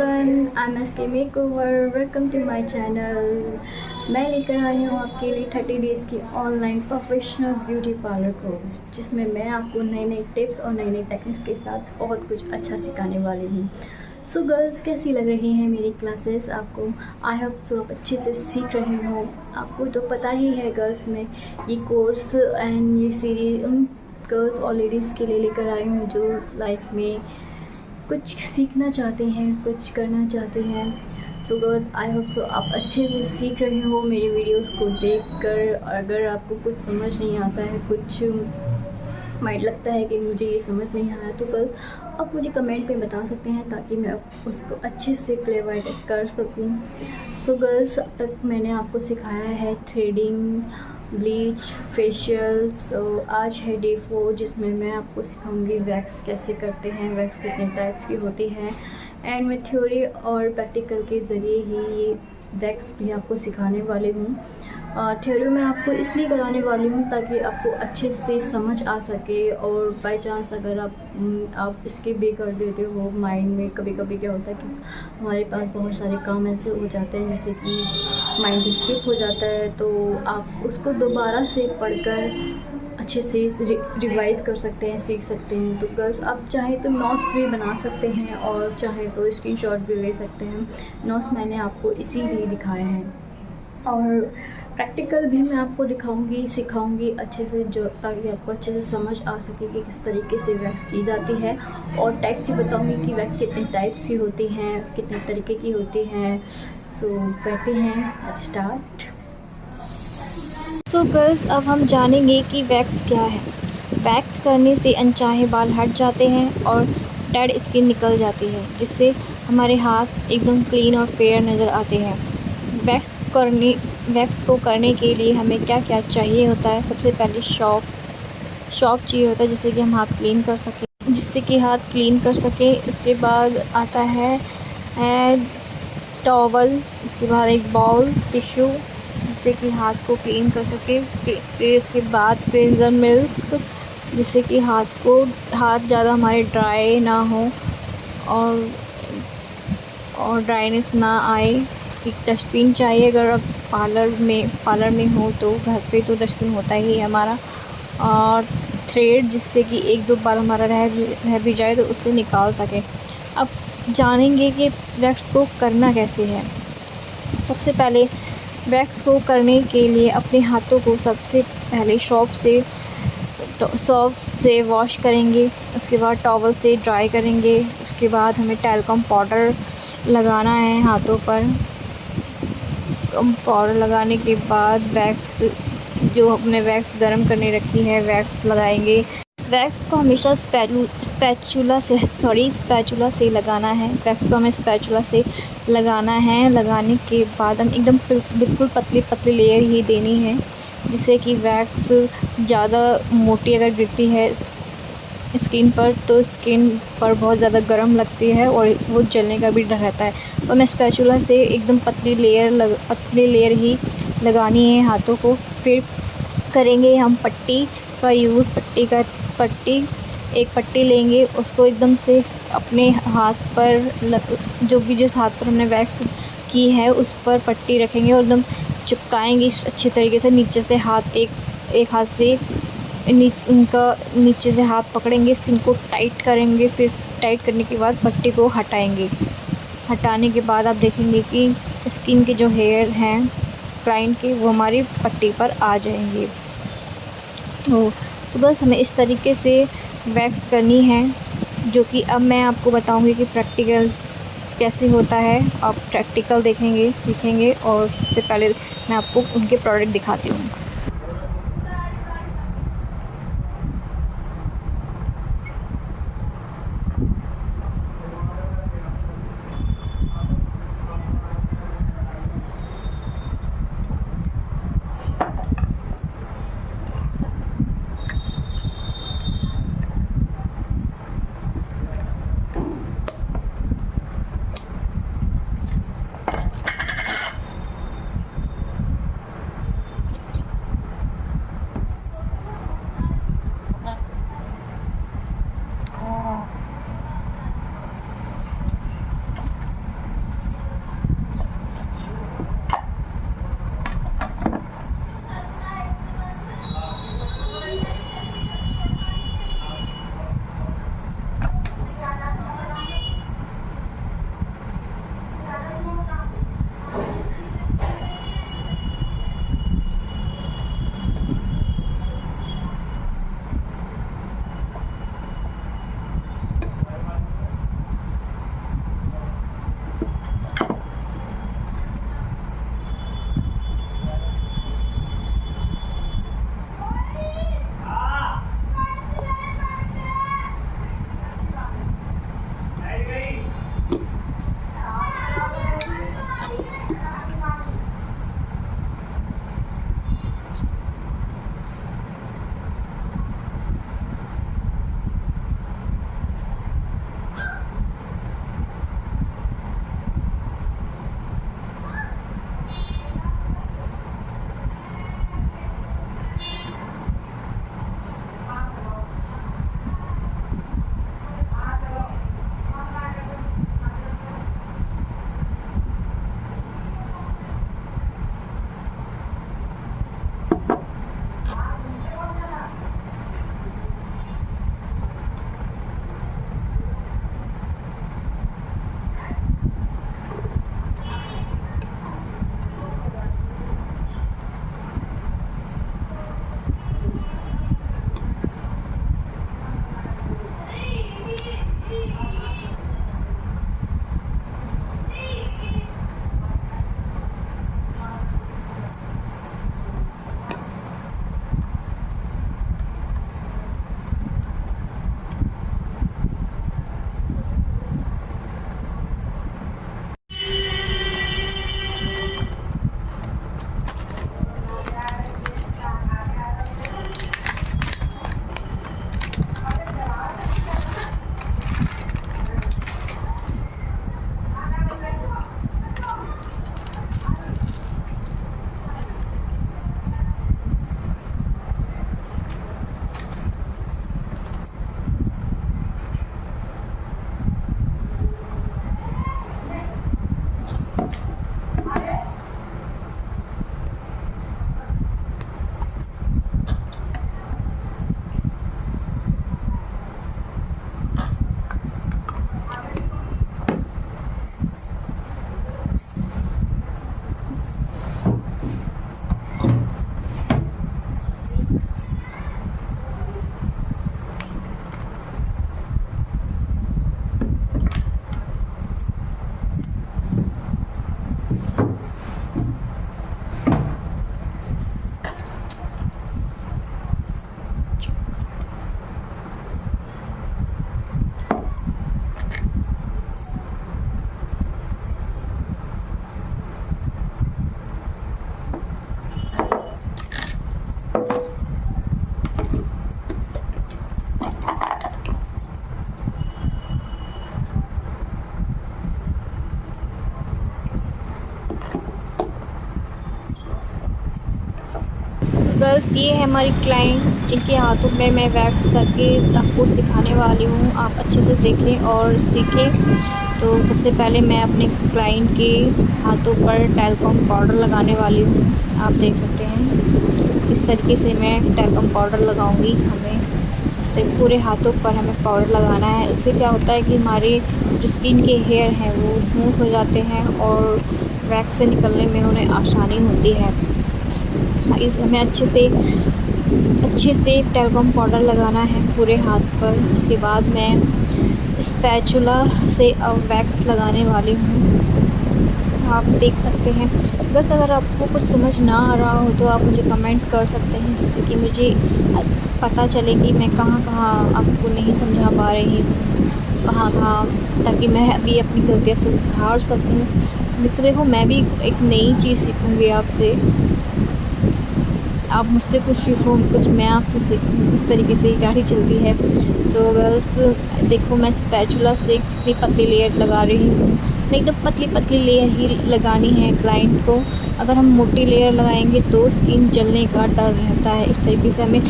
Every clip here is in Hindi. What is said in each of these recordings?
Everyone, I am SK makeover. Welcome to my channel. मैं लेकर आई हूँ आपके लिए 30 डेज़ की online professional beauty parlour course, जिसमें मैं आपको नए नए टिप्स और नई नई टेक्निक्स के साथ बहुत कुछ अच्छा सिखाने वाली हूँ। सो गर्ल्स, कैसी लग रही हैं मेरी क्लासेस आपको? आई होप सो आप अच्छे से सीख रहे हो। आपको तो पता ही है गर्ल्स में ये कोर्स एंड ये सीरीज उन गर्ल्स और लेडीज़ के लिए लेकर आई हूँ जो लाइफ में कुछ सीखना चाहते हैं, कुछ करना चाहते हैं। So girl, I hope so आप अच्छे से सीख रहे हो मेरी वीडियोस को देखकर। अगर आपको कुछ समझ नहीं आता है, कुछ माइंड लगता है कि मुझे ये समझ नहीं आया, तो गर्ल्स आप मुझे कमेंट पे बता सकते हैं ताकि मैं उसको अच्छे से क्लियर कर सकूं। सो गर्ल्स, अब तक मैंने आपको सिखाया है थ्रेडिंग, ब्लीच, फेशियल। सो आज है डे 4, जिसमें मैं आपको सिखाऊंगी वैक्स कैसे करते हैं, वैक्स कितने टाइप्स की होती है, एंड मैं थ्योरी और प्रैक्टिकल के ज़रिए ही ये वैक्स भी आपको सिखाने वाली हूँ। थ्योरी में आपको इसलिए कराने वाली हूँ ताकि आपको अच्छे से समझ आ सके, और बाय चांस अगर आप स्किप भी कर देते हो माइंड में, कभी कभी क्या होता है कि हमारे पास बहुत सारे काम ऐसे हो जाते हैं जिससे कि माइंड से स्किप हो जाता है, तो आप उसको दोबारा से पढ़कर अच्छे से रिवाइज़ कर सकते हैं, सीख सकते हैं। तो गर्ल्स, आप चाहे तो नोट्स भी बना सकते हैं और चाहे तो स्क्रीनशॉट भी ले सकते हैं। नोट्स मैंने आपको इसीलिए दिखाए हैं, और प्रैक्टिकल भी मैं आपको दिखाऊंगी, सिखाऊंगी अच्छे से, जो ताकि आपको अच्छे से समझ आ सके कि किस तरीके से वैक्स की जाती है, और टाइप्स भी बताऊंगी कि वैक्स कितने टाइप्स की होती हैं, कितने तरीके की होती हैं। सो करते हैं स्टार्ट। सो गर्ल्स, अब हम जानेंगे कि वैक्स क्या है। वैक्स करने से अनचाहे बाल हट जाते हैं और डेड स्किन निकल जाती है, जिससे हमारे हाथ एकदम क्लीन और फेयर नज़र आते हैं। वैक्स को करने के लिए हमें क्या क्या चाहिए होता है? सबसे पहले शॉप चाहिए होता है, जिससे कि हम हाथ क्लीन कर सकें। इसके बाद आता है टॉवल, उसके बाद एक बाउल, टिश्यू, जिससे कि हाथ को क्लीन कर सके। फिर इसके बाद क्लींजर मिल्क, जिससे कि हाथ ज़्यादा हमारे ड्राई ना हो और ड्राइनेस ना आए। एक डस्टबिन चाहिए, अगर आप पार्लर में हो तो घर पे तो डस्टबिन होता ही है हमारा। और थ्रेड, जिससे कि एक दो बार हमारा रह भी जाए तो उससे निकाल सके। अब जानेंगे कि वैक्स को करना कैसे है। सबसे पहले वैक्स को करने के लिए अपने हाथों को सबसे पहले सॉफ्ट से वॉश करेंगे, उसके बाद टॉवल से ड्राई करेंगे। उसके बाद हमें टैल्कम पाउडर लगाना है हाथों पर। पाउडर लगाने के बाद जो हमने वैक्स गर्म करने रखी है, वैक्स लगाएंगे। वैक्स को हमेशा स्पैचुला से लगाना है। वैक्स को हमें स्पैचुला से लगाना है। लगाने के बाद हम एकदम बिल्कुल पतली लेयर ही देनी है, जिससे कि वैक्स ज़्यादा मोटी अगर गिरती है स्किन पर तो स्किन पर बहुत ज़्यादा गर्म लगती है और वो जलने का भी डर रहता है। तो हमें स्पैचुला से एकदम पतली लेयर ही लगानी है हाथों को। फिर करेंगे हम पट्टी का यूज़। एक पट्टी लेंगे, उसको एकदम से अपने हाथ पर जिस हाथ पर हमने वैक्स की है उस पर पट्टी रखेंगे और एकदम चिपकाएंगे अच्छे तरीके से। नीचे से एक हाथ से नीचे से हाथ पकड़ेंगे, स्किन को टाइट करेंगे। फिर टाइट करने के बाद पट्टी को हटाएंगे। हटाने के बाद आप देखेंगे कि स्किन के जो हेयर हैं क्लाइंट के, वो हमारी पट्टी पर आ जाएंगे। तो बस हमें इस तरीके से वैक्स करनी है, जो कि अब मैं आपको बताऊंगी कि प्रैक्टिकल कैसे होता है। आप प्रैक्टिकल देखेंगे, सीखेंगे, और सबसे पहले मैं आपको उनके प्रोडक्ट दिखाती हूँ। गर्ल्स ये है हमारी क्लाइंट जिनके हाथों में मैं वैक्स करके आपको सिखाने वाली हूँ। आप अच्छे से देखें और सीखें। तो सबसे पहले मैं अपने क्लाइंट के हाथों पर टैल्कम पाउडर लगाने वाली हूँ। आप देख सकते हैं इस तरीके से मैं टैल्कम पाउडर लगाऊंगी। हमें इससे पूरे हाथों पर हमें पाउडर लगाना है। इससे क्या होता है कि हमारे जो स्किन के हेयर हैं वो स्मूथ हो जाते हैं और वैक्स से निकलने में उन्हें आसानी होती है। इस हमें अच्छे से टैल्कम पाउडर लगाना है पूरे हाथ पर। उसके बाद मैं स्पैचुला से वैक्स लगाने वाली हूँ। आप देख सकते हैं। बस अगर आपको कुछ समझ ना आ रहा हो तो आप मुझे कमेंट कर सकते हैं, जिससे कि मुझे पता चले कि मैं कहाँ आपको नहीं समझा पा रही हूँ, कहाँ ताकि मैं अभी अपनी गलतियाँ सुधार सकूँ। देखो मैं भी एक नई चीज़ सीखूँगी आपसे। आप मुझसे कुछ सीखो, कुछ मैं आपसे सीखूँ। इस तरीके से गाड़ी चलती है। तो गर्ल्स देखो मैं स्पैचुला से कितनी पतली लेयर लगा रही हूँ। मैं एकदम पतली लेयर ही लगानी है क्लाइंट को। अगर हम मोटी लेयर लगाएंगे तो स्किन जलने का डर रहता है। इस तरीके से हमें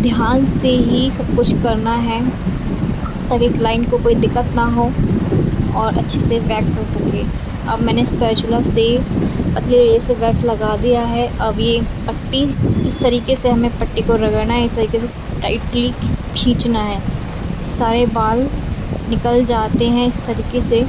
ध्यान से ही सब कुछ करना है ताकि क्लाइंट को कोई दिक्कत ना हो और अच्छे से वैक्स हो सके। अब मैंने स्पैचुला से पतली लेयर से वैक्स लगा दिया है। अब ये पट्टी इस तरीके से हमें पट्टी को रगड़ना है, इस तरीके से टाइटली खींचना है। सारे बाल निकल जाते हैं इस तरीके से।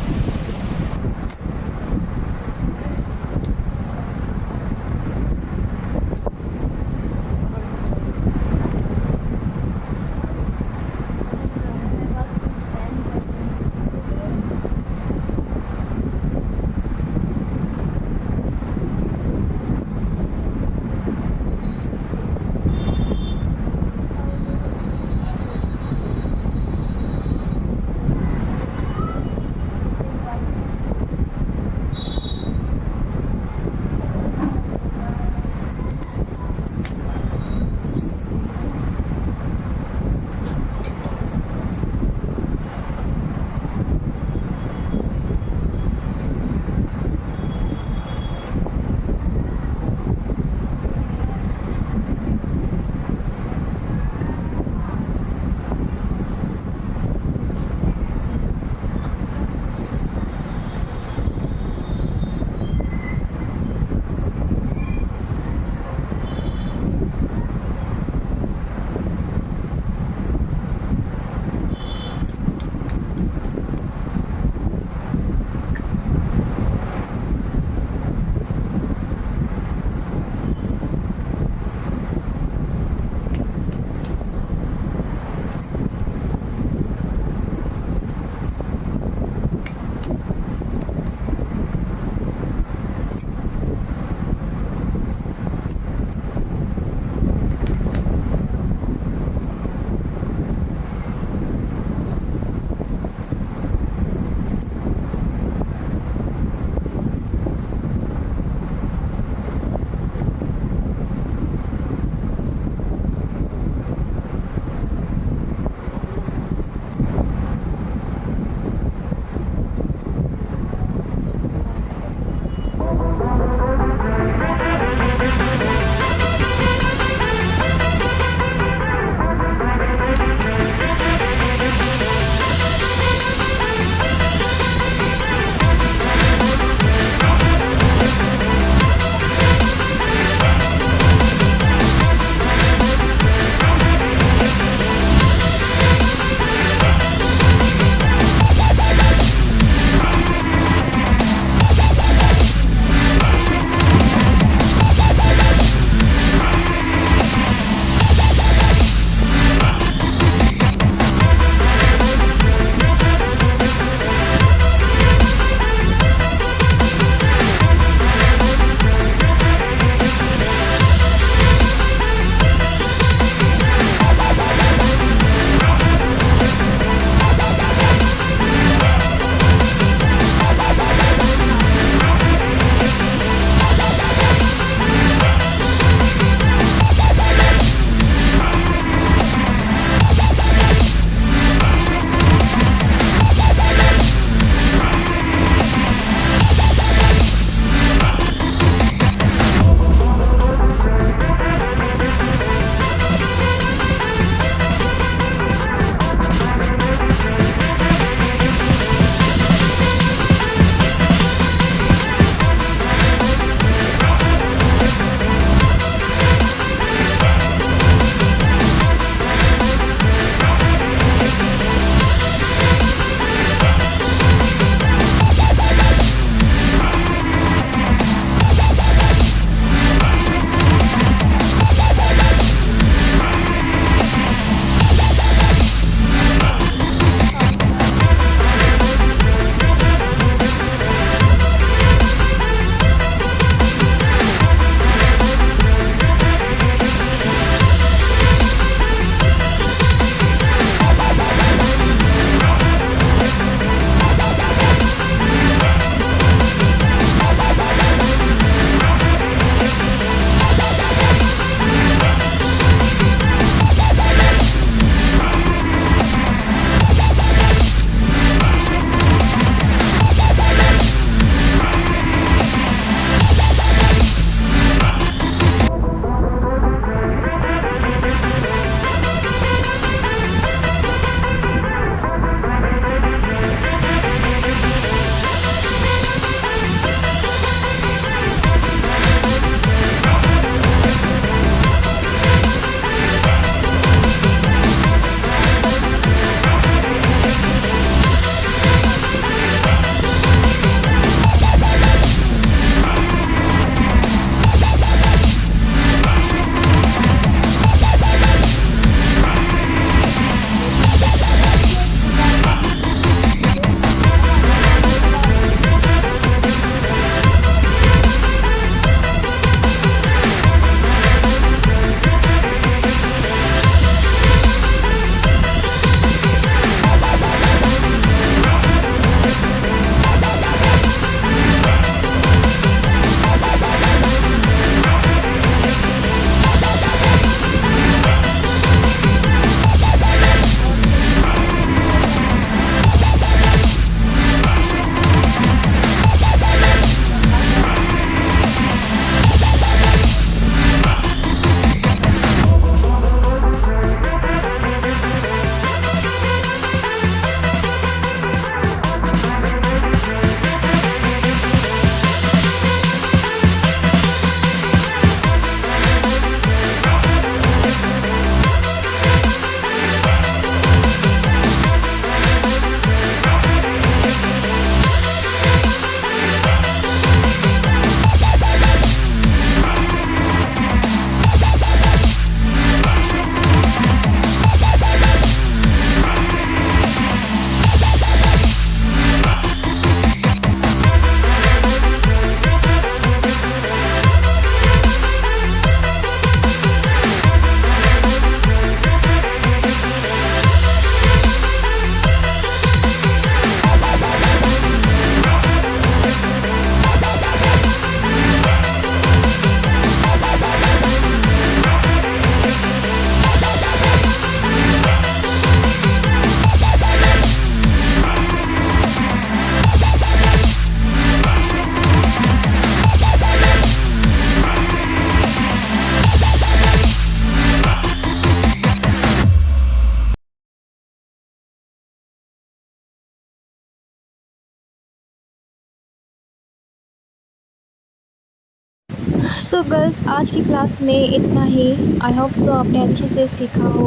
सो गर्ल्स, आज की क्लास में इतना ही। आई होप सो आपने अच्छे से सीखा हो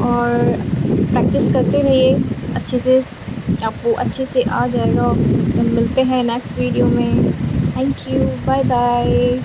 और प्रैक्टिस करते रहिए, अच्छे से आपको अच्छे से आ जाएगा। मिलते हैं नेक्स्ट वीडियो में। Thank you, bye bye.